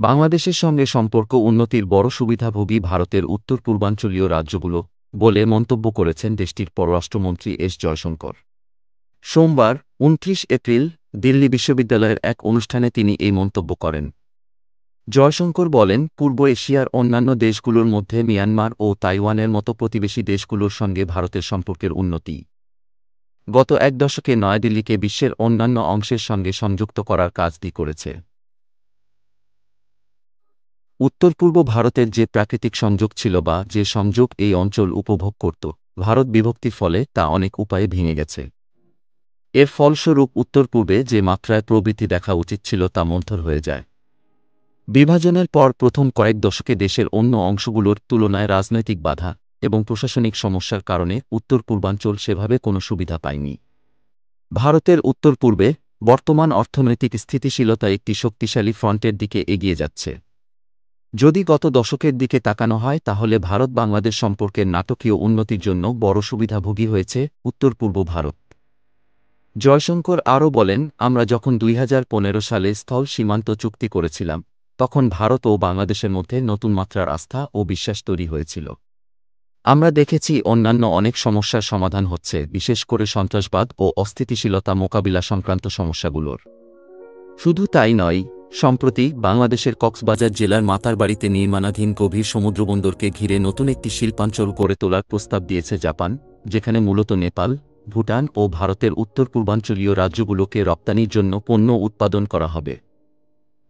বাংলাদেশের সঙ্গে সম্পর্ক উন্নতির বড় সুবিধাভোগী ভারতের উত্তর পূর্বাঞ্চলীয় রাজ্যগুলো বলে মন্তব্য করেছেন দেশটির পররাষ্ট্রমন্ত্রী এস জয়শঙ্কর। সোমবার ২৯ এপ্রিল দিল্লি বিশ্ববিদ্যালয়ের এক অনুষ্ঠানে তিনি এই মন্তব্য করেন। জয়শঙ্কর বলেন, পূর্ব এশিয়ার অন্যান্য দেশগুলোর মধ্যে মিয়ানমার ও তাইওয়ানের মতো প্রতিবেশী দেশগুলোর সঙ্গে ভারতের সম্পর্কের উন্নতি গত এক দশকে নয়াদিল্লিকে বিশ্বের অন্যান্য অংশের সঙ্গে সংযুক্ত করার কাজটি করেছে। উত্তর পূর্ব ভারতের যে প্রাকৃতিক সংযোগ ছিল বা যে সংযোগ এই অঞ্চল উপভোগ করত, ভারত বিভক্তির ফলে তা অনেক উপায়ে ভেঙে গেছে। এর ফলস্বরূপ উত্তর পূর্বে যে মাত্রায় প্রবৃদ্ধি দেখা উচিত ছিল তা মন্থর হয়ে যায়। বিভাজনের পর প্রথম কয়েক দশকে দেশের অন্য অংশগুলোর তুলনায় রাজনৈতিক বাধা এবং প্রশাসনিক সমস্যার কারণে উত্তর পূর্বাঞ্চল সেভাবে কোনো সুবিধা পায়নি। ভারতের উত্তর পূর্বে বর্তমান অর্থনৈতিক স্থিতিশীলতা একটি শক্তিশালী ফ্রন্টের দিকে এগিয়ে যাচ্ছে। যদি গত দশকের দিকে তাকানো হয় তাহলে ভারত বাংলাদেশ সম্পর্কের নাটকীয় উন্নতির জন্য বড় সুবিধাভোগী হয়েছে উত্তর পূর্ব ভারত। জয়শঙ্কর আরও বলেন, আমরা যখন ২০১৫ সালে স্থল সীমান্ত চুক্তি করেছিলাম তখন ভারত ও বাংলাদেশের মধ্যে নতুন মাত্রার আস্থা ও বিশ্বাস তৈরি হয়েছিল। আমরা দেখেছি অন্যান্য অনেক সমস্যার সমাধান হচ্ছে, বিশেষ করে সন্ত্রাসবাদ ও অস্থিতিশীলতা মোকাবিলা সংক্রান্ত সমস্যাগুলোর। শুধু তাই নয়, সম্প্রতি বাংলাদেশের কক্সবাজার জেলার মাতারবাড়িতে নির্মাণাধীন গভীর সমুদ্রবন্দরকে ঘিরে নতুন একটি শিল্পাঞ্চল গড়ে তোলার প্রস্তাব দিয়েছে জাপান, যেখানে মূলত নেপাল, ভুটান ও ভারতের উত্তর পূর্বাঞ্চলীয় রাজ্যগুলোকে রপ্তানির জন্য পণ্য উৎপাদন করা হবে।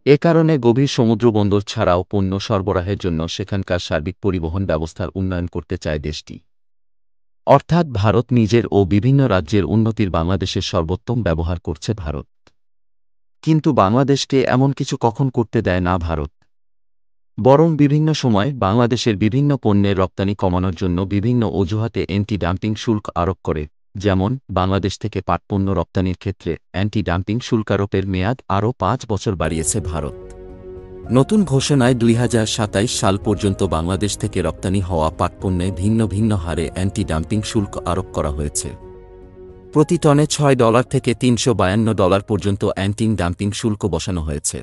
এ কারণে গভীর সমুদ্রবন্দর ছাড়াও পণ্য সরবরাহের জন্য সেখানকার সার্বিক পরিবহন ব্যবস্থার উন্নয়ন করতে চায় দেশটি। অর্থাৎ ভারত নিজের ও বিভিন্ন রাজ্যের উন্নতির বাংলাদেশের সর্বোত্তম ব্যবহার করছে ভারত। কিন্তু বাংলাদেশকে এমন কিছু কখন করতে দেয় না ভারত। বরং বিভিন্ন সময় বাংলাদেশের বিভিন্ন পণ্যের রপ্তানি কমানোর জন্য বিভিন্ন অজুহাতে অ্যান্টি ডাম্পিং শুল্ক আরোপ করে, যেমন বাংলাদেশ থেকে পাটপণ্য রপ্তানির ক্ষেত্রে অ্যান্টি ডাম্পিং শুল্কারোপের মেয়াদ আরও ৫ বছর বাড়িয়েছে ভারত। নতুন ঘোষণায় ২০২৭ সাল পর্যন্ত বাংলাদেশ থেকে রপ্তানি হওয়া পাটপণ্যে ভিন্ন ভিন্ন হারে অ্যান্টি ডাম্পিং শুল্ক আরোপ করা হয়েছে। প্রতি টনে $৬ থেকে $৩৫২ পর্যন্ত অ্যান্টি ডাম্পিং শুল্ক বসানো হয়েছে।